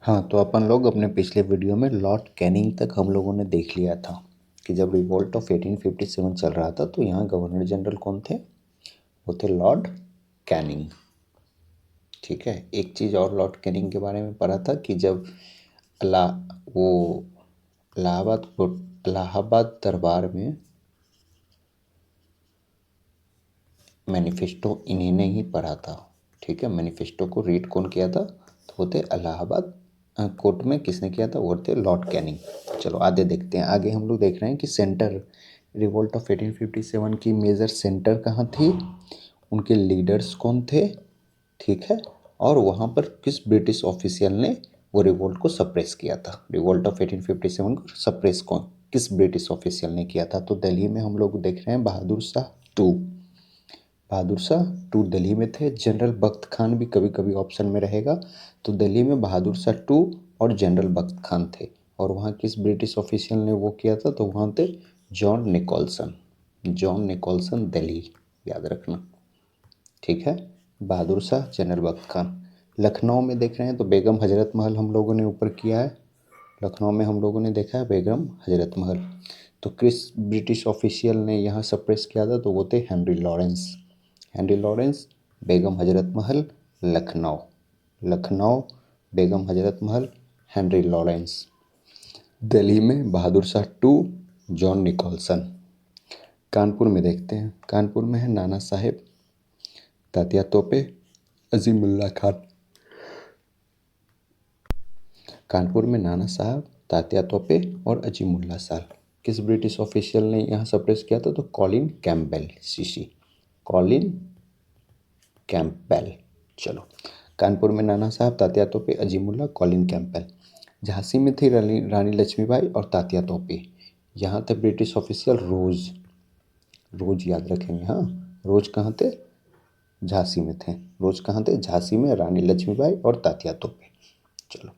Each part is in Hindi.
हाँ, तो अपन लोग अपने पिछले वीडियो में लॉर्ड कैनिंग तक हम लोगों ने देख लिया था कि जब रिवोल्ट ऑफ 1857 चल रहा था तो यहाँ गवर्नर जनरल कौन थे? वो थे लॉर्ड कैनिंग। ठीक है, एक चीज़ और लॉर्ड कैनिंग के बारे में पढ़ा था कि जब अला वो इलाहाबाद दरबार में मैनिफेस्टो इन्हीं ने ही पढ़ा था। ठीक है, मैनिफेस्टो को रीड कौन किया था? तो वो थे इलाहाबाद कोर्ट में किसने किया था? वो थे लॉर्ड कैनिंग। चलो आगे देखते हैं। आगे हम लोग देख रहे हैं कि सेंटर रिवोल्ट ऑफ 1857 की मेजर सेंटर कहाँ थी, उनके लीडर्स कौन थे, ठीक है, और वहाँ पर किस ब्रिटिश ऑफिशियल ने वो रिवोल्ट को सप्रेस किया था। रिवोल्ट ऑफ 1857 को सप्रेस कौन किस ब्रिटिश ऑफिशियल ने किया था? तो दिल्ली में हम लोग देख रहे हैं बहादुर शाह टू। बहादुर शाह टू दिल्ली में थे। जनरल बख्त खान भी कभी कभी ऑप्शन में रहेगा। तो दिल्ली में बहादुर शाह टू और जनरल बख्त खान थे। और वहाँ किस ब्रिटिश ऑफिशियल ने वो किया था? तो वहाँ थे John Nicholson. John Nicholson Delhi, याद रखना। ठीक है, बहादुर शाह, जनरल बख्त खान। लखनऊ में देख रहे हैं तो बेगम हजरत महल हम लोगों ने ऊपर किया है। लखनऊ में हम लोगों ने देखा है बेगम हजरत महल। तो किस ब्रिटिश ऑफिशियल ने यहाँ सप्रेस किया था? तो वो थे Henry Lawrence. Henry Lawrence, Begum Hazrat Mahal, Lucknow. Lucknow, Begum Hazrat Mahal, Henry Lawrence. Delhi में Bahadur Shah two, John Nicholson. Kanpur में देखते हैं। कानपुर में है नाना साहेब, तात्या तोपे, अजीमुल्ला खान। कानपुर में नाना साहब, तात्या तोपे और अजीमुल्ला साल। किस ब्रिटिश ऑफिशियल ने यहाँ सप्रेस किया था? तो Colin Campbell, CC, Colin Campbell. चलो, कानपुर में नाना साहब, तात्या तोपे, अजीमुल्ला, कॉलिन कैंपबेल। झांसी में थी रानी लक्ष्मीबाई और तात्या तोपे। यहाँ थे ब्रिटिश ऑफिशियल रोज। रोज याद रखेंगे। हाँ, रोज कहाँ थे? झांसी में थे। रोज कहाँ थे? झांसी में, रानी लक्ष्मीबाई और तात्या तोपे। चलो,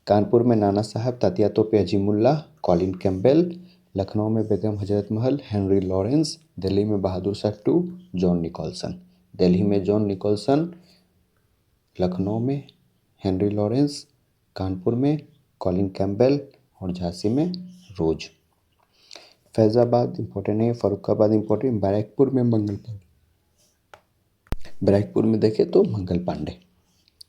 कानपुर में नाना साहब, तात्या तोपे, अजीमुल्ला, कॉलिन कैम्पबेल। लखनऊ में बेगम हजरत महल, हेनरी लॉरेंस। दिल्ली में Bahadur Shah two, John Nicholson. Delhi में जॉन निकोलसन, लखनऊ में हेनरी लॉरेंस, कानपुर में कॉलिन कैम्पबेल और झांसी में रोज। फैज़ाबाद इम्पोर्टेंट है, फर्रुखाबाद इम्पोर्टेंट, बैरकपुर में मंगल पांडे। बैरकपुर में देखे तो मंगल पांडे।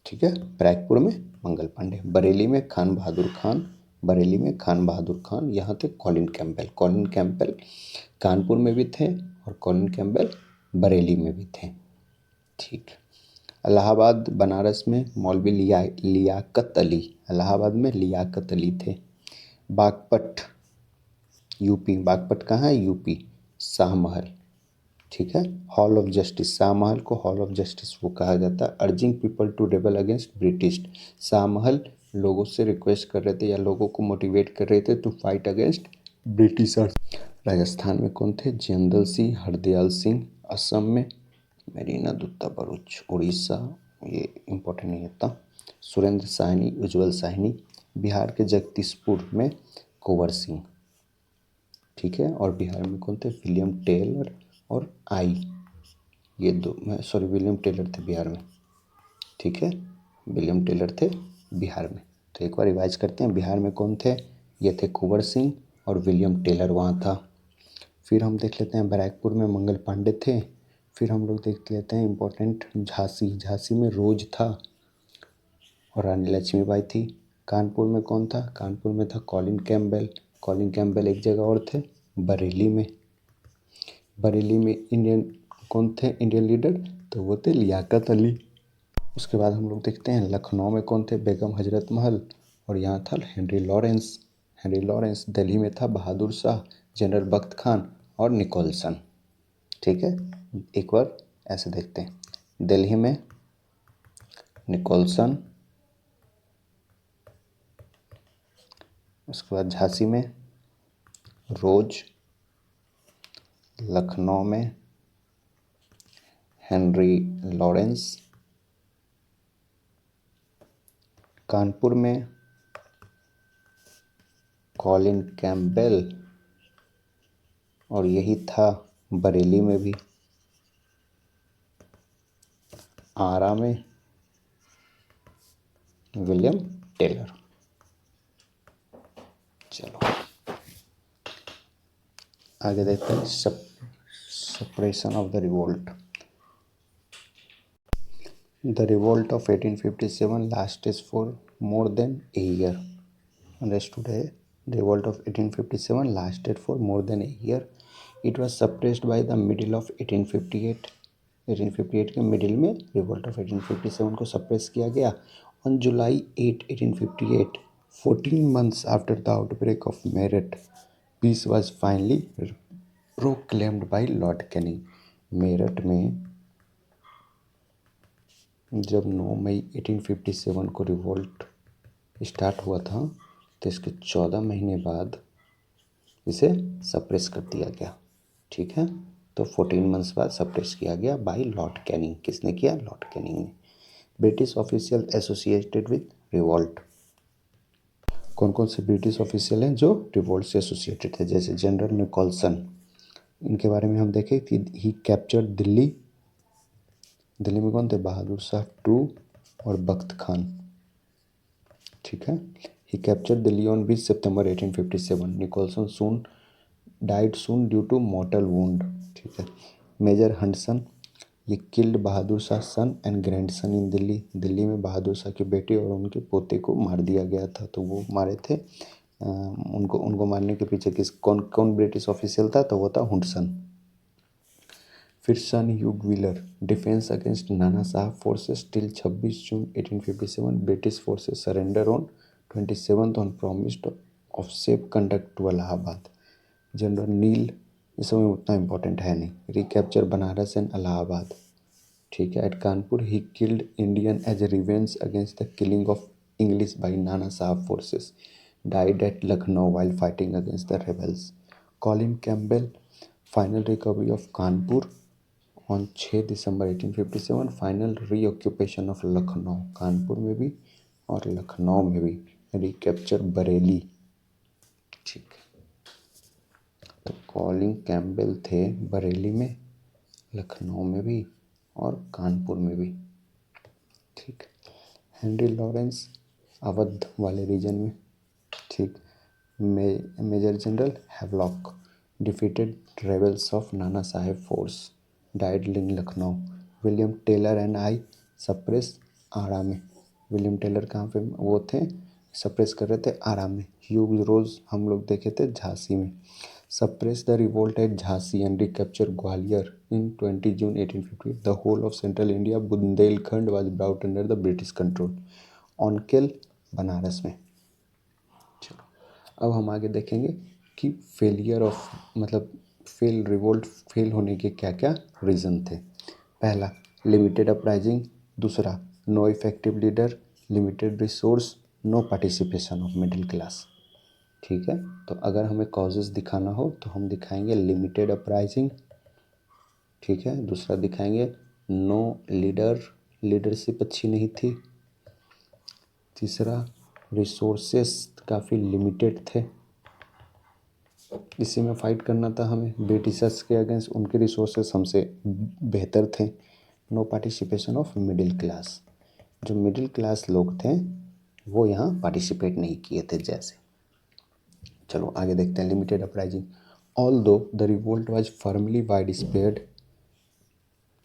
ठीक है, बैरकपुर में मंगल पांडे। बरेली में खान बहादुर खान। बरेली में खान बहादुर खान, यहाँ थे Colin Campbell. Colin Campbell Kanpur में भी थे और कॉलिन कैम्पबेल बरेली में भी थे। ठीक। इलाहाबाद बनारस में मौलवी लियाकत अली। इलाहाबाद में लियाकत अली थे। बागपत यूपी। बागपत कहाँ है? यूपी। शाहमहल। ठीक है, हॉल ऑफ जस्टिस। शाहमहल को हॉल ऑफ जस्टिस वो कहा जाता है। Urging people to rebel against British. Shahmahal लोगों से रिक्वेस्ट कर रहे थे या लोगों को मोटिवेट कर रहे थे to fight against Britishers. Rajasthan में कौन थे? जितेंद्र सिंह, हरदयाल सिंह। असम में मेरिना दुत्ता बरूच। उड़ीसा, ये इम्पोर्टेंट नहीं होता। सुरेंद्र साहनी, उज्जवल साहनी। बिहार के जगदीशपुर में कुंवर सिंह। ठीक है, और बिहार में कौन थे? विलियम टेलर और आई। ये दो, सॉरी, विलियम टेलर थे बिहार में। ठीक है, विलियम टेलर थे बिहार में। तो एक बार रिवाइज करते हैं। बिहार में कौन थे? ये थे कुंवर सिंह और विलियम टेलर वहाँ था। फिर हम देख लेते हैं बैरकपुर में मंगल पांडे थे। फिर हम लोग देख लेते हैं इम्पोर्टेंट झांसी। झांसी में रोज था और रानी लक्ष्मीबाई थी। कानपुर में कौन था? कानपुर में था कॉलिन कैम्पबेल। कॉलिन कैम्पबेल एक जगह और थे, बरेली में। बरेली में इंडियन कौन थे? इंडियन लीडर, तो वो थे लियाकत अली। उसके बाद हम लोग देखते हैं लखनऊ में कौन थे? बेगम हजरत महल और यहाँ था Henry Lawrence. Henry Lawrence. Delhi में था बहादुर शाह, जनरल बख्त खान और निकोलसन। ठीक है, एक बार ऐसे देखते हैं। दिल्ली में निकोलसन, उसके बाद झांसी में रोज, लखनऊ में हेनरी लॉरेंस, कानपुर में कॉलिन कैम्पबेल और यही था बरेली में भी। आरा में विलियम टेलर। आगे देखते हैं suppression of the revolt. The revolt of 1857 lasted for more than a year. Understood है। Revolt of 1857 lasted for more than a year. It was suppressed by the middle of 1858. 1858 के मिडिल में रिवोल्ट ऑफ 1857 को सप्रेस किया गया। On July 8, 1858, 14 months after the outbreak of Meerut, peace was finally proclaimed by Lord Canning. Meerut में जब 9 मई 1857 को रिवोल्ट स्टार्ट हुआ था तो इसके 14 महीने बाद इसे सप्रेस कर दिया गया। ठीक है, तो 14 मंथ्स बाद सप्रेस किया गया बाय लॉर्ड कैनिंग। किसने किया? लॉर्ड कैनिंग ने। British official associated with revolt. कौन कौन से ब्रिटिश ऑफिशियल हैं जो रिवोल्ट से एसोसिएटेड थे? जैसे जनरल निकोलसन, इनके बारे में हम देखें कि ही कैप्चर दिल्ली। दिल्ली में कौन थे? बहादुर शाह टू और बख्त खान। ठीक है, he capture Delhi on 20 September 1857। Nicholson soon died soon due to mortal wound. ठीक है, मेजर हंडसन, ये killed Bahadur Shah son and grandson in Delhi. Delhi में बहादुर शाह के बेटे और उनके पोते को मार दिया गया था, तो वो मारे थे। उनको उनको मारने के पीछे कौन कौन ब्रिटिश ऑफिशियल था? तो वो था हुडसन। फिर Sir Hugh Wheeler, defence against Nana Sahib forces till 26 June 1857। British forces surrender on 27 on promised of safe conduct to Allahabad. General Neill, इस समय उतना इम्पोर्टेंट है नहीं। Recapture Banaras and Allahabad. ठीक है, at Kanpur he killed Indian as a revenge against the killing of English by Nana Sahib forces. Died at Lucknow while fighting against the rebels. Colin Campbell, final recovery of Kanpur on 6 December 1857। Final reoccupation of Lucknow, Kanpur में भी और लखनऊ में भी। रिकैप्चर बरेली। ठीक है, तो कॉलिन कैम्पबेल थे बरेली में, लखनऊ में भी और कानपुर में भी। ठीक, हेनरी लॉरेंस अवध वाले रीजन में। ठीक, Major General Havelock defeated rebels of Nana Sahib force, died in Lucknow. William Taylor and Eyre suppress Arrah में। विलियम टेलर कहाँ पे वो थे? सप्रेस कर रहे थे आरा में। ह्यूग रोज हम लोग देखे थे झांसी में। Suppress the revolt at Jhansi and recapture Gwalior in 20 June 1850। The whole of central India Bundelkhand was brought under the British control. ऑनकेल बनारस में। चलो, अब हम आगे देखेंगे कि फेलियर ऑफ मतलब रिवोल्ट फेल होने के क्या क्या रीज़न थे। पहला, लिमिटेड अपराइजिंग। दूसरा, no effective leader, limited resource, no participation of middle class. ठीक है, तो अगर हमें कॉजेज़ दिखाना हो तो हम दिखाएंगे लिमिटेड अपराइजिंग। ठीक है, दूसरा दिखाएंगे नो लीडर, लीडरशिप अच्छी नहीं थी। तीसरा, रिसोर्सेस काफ़ी लिमिटेड थे, इसी में फाइट करना था हमें ब्रिटिशर्स के अगेंस्ट, उनके रिसोर्सेस हमसे बेहतर थे। No participation of middle class, जो मिडिल क्लास लोग थे वो यहाँ पार्टिसिपेट नहीं किए थे जैसे। चलो आगे देखते हैं लिमिटेड अपराइजिंग। ऑल दो the revolt was firmly wide spread.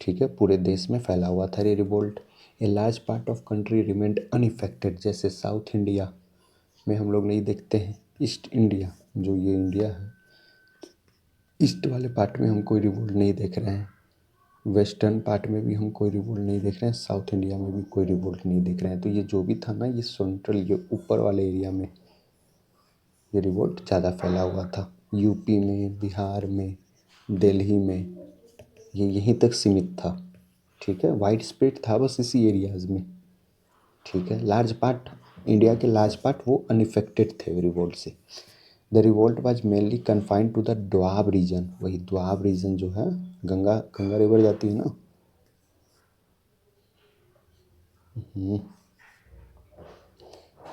ठीक है, पूरे देश में फैला हुआ था ये revolt. A large part of country remained unaffected, जैसे साउथ इंडिया में हम लोग नहीं देखते हैं, ईस्ट इंडिया जो ये इंडिया है, ईस्ट वाले पार्ट में हम कोई रिवोल्ट नहीं देख रहे हैं। वेस्टर्न पार्ट में भी हम कोई रिवोल्ट नहीं देख रहे हैं, साउथ इंडिया में भी कोई रिवोल्ट नहीं देख रहे हैं। तो ये जो भी था ना, ये सेंट्रल, ये ऊपर वाले एरिया में ये रिवोल्ट ज़्यादा फैला हुआ था। यूपी में, बिहार में, दिल्ली में, ये यहीं तक सीमित था। ठीक है, वाइड स्प्रेड था बस इसी एरियाज में। ठीक है, लार्ज पार्ट, इंडिया के लार्ज पार्ट वो अनइफेक्टेड थे रिवोल्ट से। The revolt was mainly confined to the Doab region. वही द्वाब रीजन जो है, गंगा गंगा रिवर जाती है ना,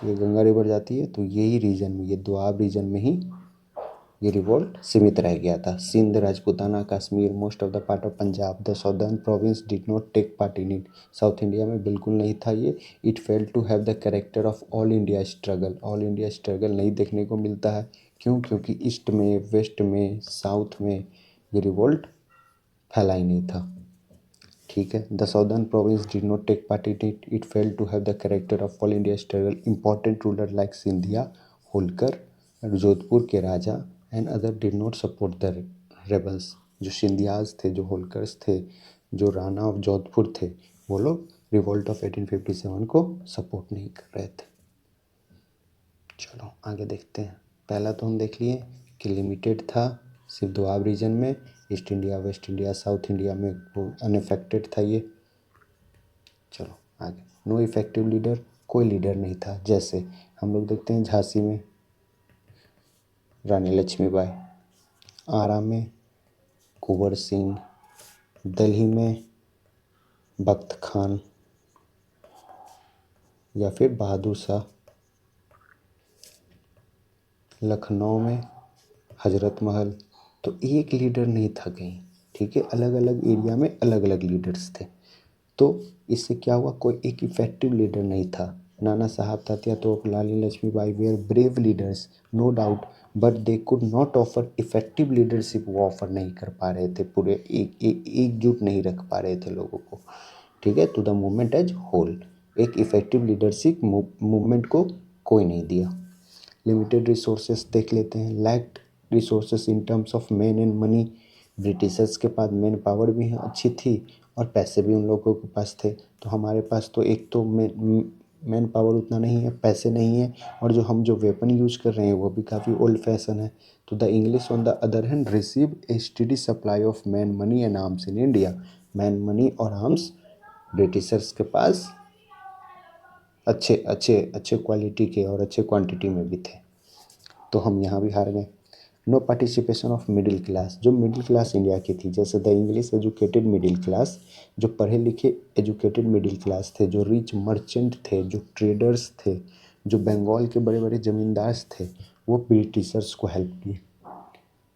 ये गंगा रिवर जाती है, तो यही रीजन में, ये द्वाब रीजन में ही ये रिवोल्ट सीमित रह गया था। Sindh, Rajputana, Kashmir, most of the part of Punjab, the southern province did not take part in it. South India में बिल्कुल नहीं था ये। It failed to have the character of all India struggle. All India struggle नहीं देखने को मिलता है। क्यों? क्योंकि ईस्ट में, वेस्ट में, साउथ में ये रिवोल्ट फैला ही नहीं था। ठीक है। The southern province did not take part in it. It failed to have the character of all India struggle. Important ruler like Scindia, Holkar, Jodhpur के राजा and other did not support the rebels. जो सिंधियाज थे, जो होलकर्स थे, जो राणा ऑफ जोधपुर थे, वो लोग रिवोल्ट ऑफ 1857 को सपोर्ट नहीं कर रहे थे। चलो आगे देखते हैं। पहला तो हम देख लिए कि लिमिटेड था, सिर्फ दोआब रीजन में, east India, waste India, south India में वो अनअफेक्टेड था ये। चलो आगे। नो इफेक्टिव लीडर, कोई लीडर नहीं था। जैसे हम लोग देखते हैं झांसी में रानी लक्ष्मीबाई, आरा में कुंवर सिंह, दिल्ली में बख्त खान या फिर बहादुर शाह, लखनऊ में हजरत महल। तो एक लीडर नहीं था कहीं। ठीक है। अलग अलग एरिया में अलग अलग लीडर्स थे। तो इससे क्या हुआ? कोई एक इफेक्टिव लीडर नहीं था। नाना Sahib, Tatya Tope, Rani Lakshmibai were brave leaders, no doubt, but they could not offer effective leadership. वो ऑफर नहीं कर पा रहे थे, पूरे एकजुट नहीं रख पा रहे थे लोगों को। ठीक है। To the movement as whole, एक इफेक्टिव लीडरशिप मूवमेंट को कोई नहीं दिया। लिमिटेड रिसोर्सेस देख लेते हैं। Lacked resources in terms of man and money. Britishers के पास मैन पावर भी अच्छी थी और पैसे भी उन लोगों के पास थे। तो हमारे पास तो एक तो मैन पावर उतना नहीं है, पैसे नहीं है, और जो हम जो वेपन यूज कर रहे हैं वो भी काफ़ी ओल्ड फैशन है। तो the English on the other hand receive A study supply of man, money and arms in India. Man, money और आर्म्स ब्रिटिशर्स के पास अच्छे अच्छे अच्छे क्वालिटी के और अच्छे क्वांटिटी में भी थे। तो हम यहाँ भी हार गए। No participation of middle class, जो मिडिल क्लास इंडिया की थी, जैसे the English educated middle class, जो पढ़े लिखे एजुकेटेड मिडिल क्लास थे, जो रिच मर्चेंट थे, जो ट्रेडर्स थे, जो बंगाल के बड़े बड़े जमींदार थे, वो ब्रिटिशर्स को हेल्प किए।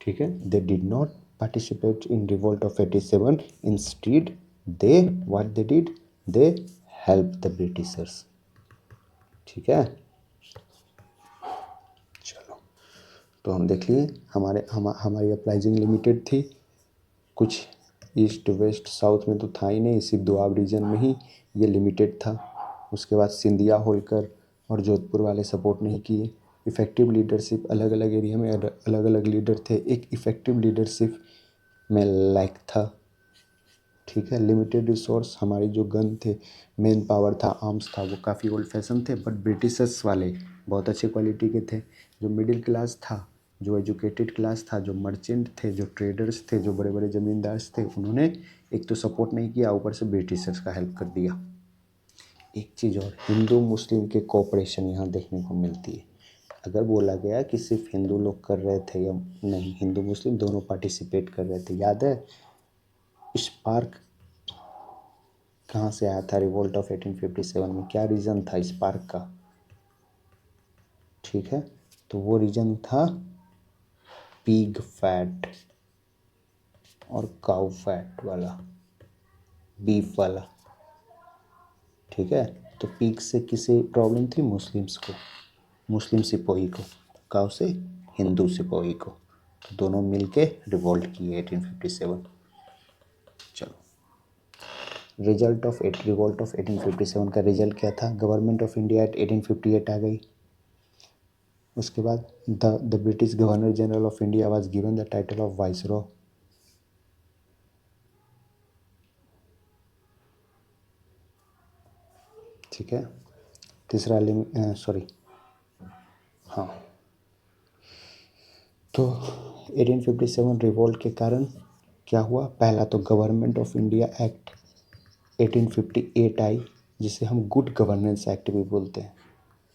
ठीक है। They did not participate in revolt of 87, instead they what they did, they help the Britishers. ठीक है। चलो तो हम देख लिए हमारी अपराइजिंग लिमिटेड थी। कुछ ईस्ट वेस्ट साउथ में तो था ही नहीं, सिर्फ दोआब रीजन में ही ये लिमिटेड था। उसके बाद सिंधिया, होलकर और जोधपुर वाले सपोर्ट नहीं किए। इफ़ेक्टिव लीडरशिप, अलग अलग एरिया में अलग अलग लीडर थे, एक इफ़ेक्टिव लीडरशिप में लैक था। ठीक है। लिमिटेड रिसोर्स, हमारी जो गन थे, मेन पावर था, आर्म्स था, वो काफ़ी ओल्ड फैशन थे, बट ब्रिटिशर्स वाले बहुत अच्छे क्वालिटी के थे। जो मिडिल क्लास था, जो एजुकेटेड क्लास था, जो मर्चेंट थे, जो ट्रेडर्स थे, जो बड़े बड़े ज़मींदार थे, उन्होंने एक तो सपोर्ट नहीं किया, ऊपर से ब्रिटिशर्स का हेल्प कर दिया। एक चीज़ और, हिंदू मुस्लिम के कोऑपरेशन यहाँ देखने को मिलती है। अगर बोला गया कि सिर्फ हिंदू लोग कर रहे थे या नहीं, हिंदू मुस्लिम दोनों पार्टिसिपेट कर रहे थे। याद है स्पार्क कहाँ से आया था रिवोल्ट ऑफ 1857 में? क्या रीज़न था स्पार्क का? ठीक है। तो वो रीज़न था पिग फैट और काउ फैट वाला, बीफ वाला। ठीक है। तो पिग से किसे प्रॉब्लम थी? मुस्लिम्स को, मुस्लिम सिपोही को। काउ से हिंदू सिपोही को। तो दोनों मिलके रिवोल्ट किए 1857। चलो रिजल्ट ऑफ रिवोल्ट ऑफ 1857 का रिजल्ट क्या था? गवर्नमेंट ऑफ इंडिया एट 1858 आ गई। उसके बाद the British governor general of India was given the title of viceroy. ठीक है। तीसरा सॉरी, हाँ, तो 1857 रिवोल्ट के कारण क्या हुआ? पहला तो गवर्नमेंट ऑफ इंडिया एक्ट 1858 आई, जिसे हम गुड गवर्नेंस एक्ट भी बोलते हैं।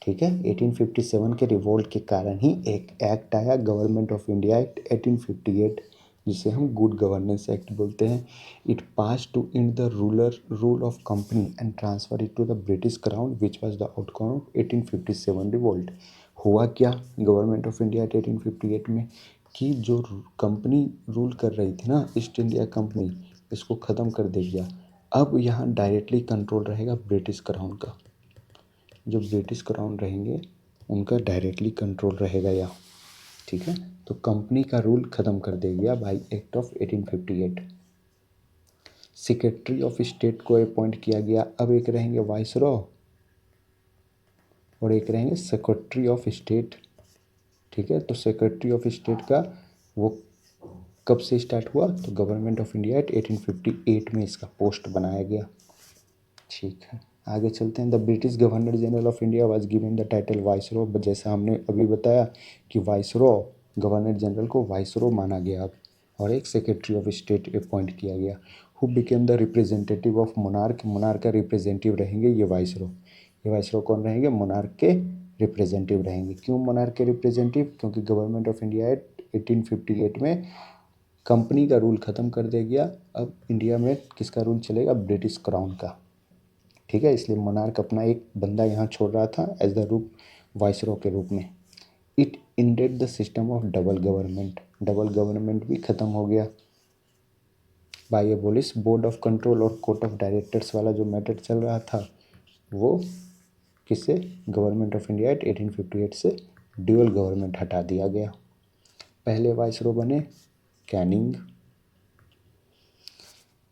ठीक है। 1857 के रिवोल्ट के कारण ही एक एक्ट आया, गवर्नमेंट ऑफ इंडिया एक्ट 1858, जिसे हम गुड गवर्नेंस एक्ट बोलते हैं। It pass to end the rule of company and transfer it to the British crown, which was the outcome of 1857 revolt. हुआ क्या गवर्नमेंट ऑफ इंडिया 1858 में? कि जो कंपनी रूल कर रही थी ना, ईस्ट इंडिया कंपनी, इसको ख़त्म कर दे गया। अब यहाँ डायरेक्टली कंट्रोल रहेगा ब्रिटिश क्राउन का। जो ब्रिटिश क्राउन रहेंगे उनका डायरेक्टली कंट्रोल रहेगा यहाँ, ठीक है। तो कंपनी का रूल ख़त्म कर दे गया by act of 1858। Secretary of state को अपॉइंट किया गया। अब एक रहेंगे वाइसरॉय और एक रहेंगे सेक्रेटरी ऑफ स्टेट, ठीक है। तो सेक्रेटरी ऑफ स्टेट का वो कब से स्टार्ट हुआ, तो गवर्नमेंट ऑफ इंडिया एक्ट 1858 में इसका पोस्ट बनाया गया, ठीक है। आगे चलते हैं। The British governor general of India was given the title viceroy. जैसा हमने अभी बताया कि वाइसरॉय, गवर्नर जनरल को वाइसरॉय माना गया अब, और एक सेक्रेटरी ऑफ स्टेट अपॉइंट किया गया। Who became the representative of monarch. Monarch का रिप्रेजेंटेटिव रहेंगे ये वाइसरॉय। ये वाइसरॉय कौन रहेंगे, मोनार्क के रिप्रेजेंटेटिव रहेंगे। क्यों मोनार्क के रिप्रेजेंटेटिव, क्योंकि गवर्नमेंट ऑफ इंडिया एक्ट 1858 में कंपनी का रूल ख़त्म कर दिया गया। अब इंडिया में किसका रूल चलेगा, ब्रिटिश क्राउन का, ठीक है। इसलिए मोनार्क अपना एक बंदा यहाँ छोड़ रहा था एज द रूप वाइसरॉय के रूप में। It ended the system of double government. Double government भी ख़त्म हो गया। By abolish board of control और कोर्ट ऑफ डायरेक्टर्स वाला जो मैटर चल रहा था वो किससे, गवर्नमेंट ऑफ इंडिया एक्ट 1858 से ड्यूअल गवर्नमेंट हटा दिया गया। पहले वाइसरॉय बने Canning.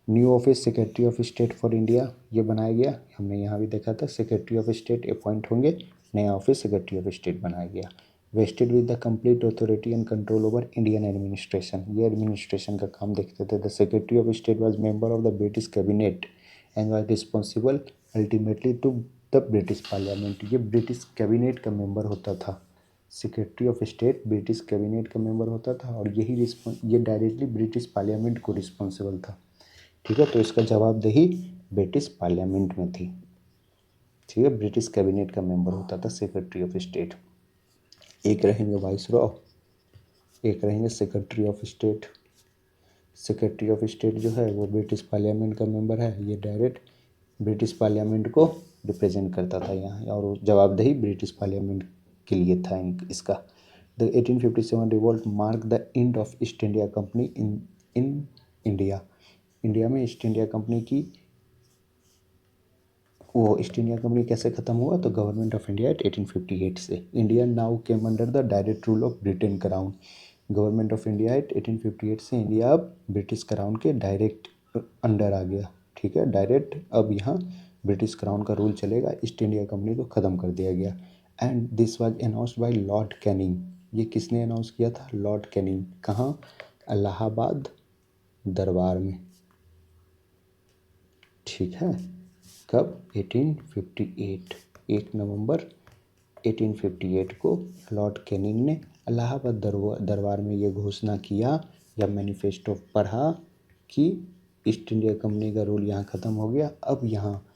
New office secretary of state for India ये बनाया गया। हमने यहाँ भी देखा था सेक्रेटरी ऑफ स्टेट अपॉइंट होंगे, नया ऑफिस सेक्रेटरी ऑफ स्टेट बनाया गया। Vested with the complete authority and control over Indian administration. ये एडमिनिस्ट्रेशन का काम देखते थे। The secretary of state was member of the British cabinet and was responsible ultimately to the British parliament. ये ब्रिटिश कैबिनेट का मेंबर होता था। Secretary of state British cabinet का मेंबर होता था और ये डायरेक्टली ब्रिटिश पार्लियामेंट को रिस्पॉन्सिबल था, ठीक है। तो इसका जवाबदेही ब्रिटिश पार्लियामेंट में थी, ठीक है। ब्रिटिश कैबिनेट का मेंबर होता था सेक्रेटरी ऑफ स्टेट। एक रहेंगे वाइसरॉय, एक रहेंगे secretary of state. Secretary of state जो है वो ब्रिटिश पार्लियामेंट का मेंबर है। ये डायरेक्ट ब्रिटिश पार्लियामेंट को रिप्रेजेंट करता था यहाँ, और जवाबदेही ब्रिटिश पार्लियामेंट के लिए था इसका। The 1857 revolt mark the end of east India company in India. India में ईस्ट इंडिया कंपनी की वो ईस्ट इंडिया कंपनी कैसे ख़त्म हुआ, तो गवर्नमेंट ऑफ इंडिया एक्ट 1858 से। India now came under the direct rule of Britain crown. Government of India act 1858 से इंडिया अब ब्रिटिश क्राउन के डायरेक्ट अंडर आ गया, ठीक है। डायरेक्ट अब यहाँ ब्रिटिश क्राउन का रूल चलेगा। ईस्ट इंडिया कंपनी को ख़त्म कर दिया गया। And this was announced by Lord Canning. ये किसने अनाउंस किया था, लॉर्ड कैनिंग। कहाँ, इलाहाबाद दरबार में, ठीक है। कब, 1858, 1 नवंबर 1858 को लॉर्ड कैनिंग ने इलाहाबाद दरबार में ये घोषणा किया या मैनिफेस्टो पढ़ा कि ईस्ट इंडिया कंपनी का रूल यहाँ ख़त्म हो गया। अब यहाँ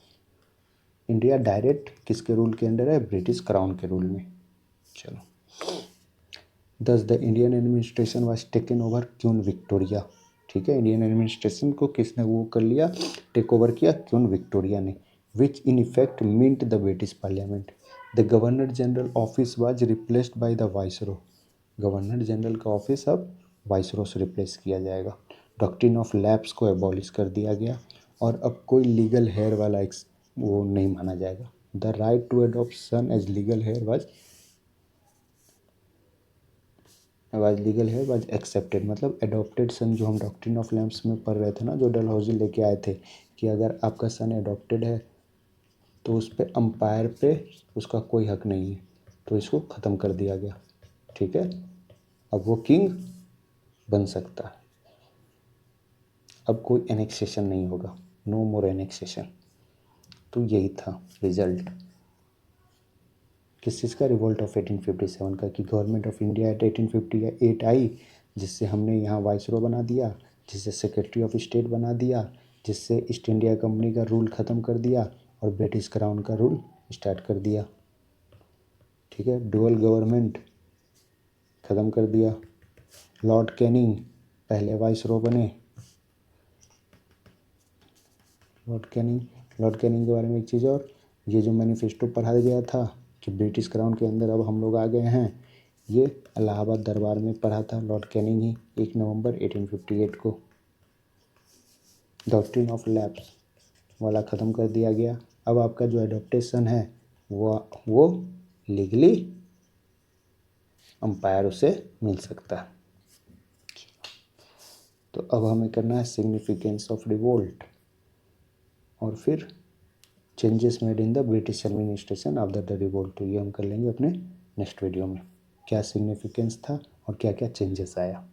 इंडिया डायरेक्ट किसके रूल के अंडर है, ब्रिटिश क्राउन के रूल में। चलो, thus the Indian administration was taken over Queen Victoria, ठीक है। इंडियन एडमिनिस्ट्रेशन को किसने वो कर लिया, टेक ओवर किया, क्वीन विक्टोरिया ने। Which in effect meant the British Parliament. The governor general office was replaced by the viceroy. Governor general का ऑफिस अब वाइसरॉय से रिप्लेस किया जाएगा। डॉक्ट्रिन ऑफ लैप्स को एबॉलिश कर दिया गया और अब कोई लीगल हेयर वाला वो नहीं माना जाएगा। The right to adopt son as legal heir was accepted. मतलब एडॉप्टेड सन, जो हम डॉक्ट्रिन ऑफ लैम्प्स में पढ़ रहे थे ना, जो डलहौजी लेके आए थे, कि अगर आपका सन एडॉप्टेड है तो उस पर अंपायर पे उसका कोई हक नहीं है, तो इसको ख़त्म कर दिया गया, ठीक है। अब वो किंग बन सकता है। अब कोई एनेक्सेशन नहीं होगा, नो मोर एनेक्सेशन। तो यही था रिजल्ट किस चीज़ का, रिवोल्ट ऑफ 1857 का, कि गवर्नमेंट ऑफ इंडिया एट 1858 आई, जिससे हमने यहाँ वाइसरॉय बना दिया, जिससे सेक्रेटरी ऑफ स्टेट बना दिया, जिससे ईस्ट इंडिया कंपनी का रूल ख़त्म कर दिया और ब्रिटिश क्राउन का रूल स्टार्ट कर दिया, ठीक है। डुअल गवर्नमेंट ख़त्म कर दिया। लॉर्ड कैनिंग पहले वाइसरॉय बने। लॉर्ड कैनिंग के बारे में एक चीज़ और, ये जो मैनिफेस्टो पढ़ाया गया था कि ब्रिटिश क्राउन के अंदर अब हम लोग आ गए हैं, ये इलाहाबाद दरबार में पढ़ा था लॉर्ड कैनिंग ही 1 नवंबर 1858 को। डॉक्ट्रिन ऑफ लैप्स वाला ख़त्म कर दिया गया। अब आपका जो एडॉप्टेशन है वो लीगली अंपायर उसे मिल सकता है। तो अब हमें करना है सिग्निफिकेंस ऑफ रिवोल्ट और फिर changes made in the British administration after the revolt. तो ये हम कर लेंगे अपने नेक्स्ट वीडियो में, क्या सिग्निफिकेंस था और क्या क्या चेंजेस आया।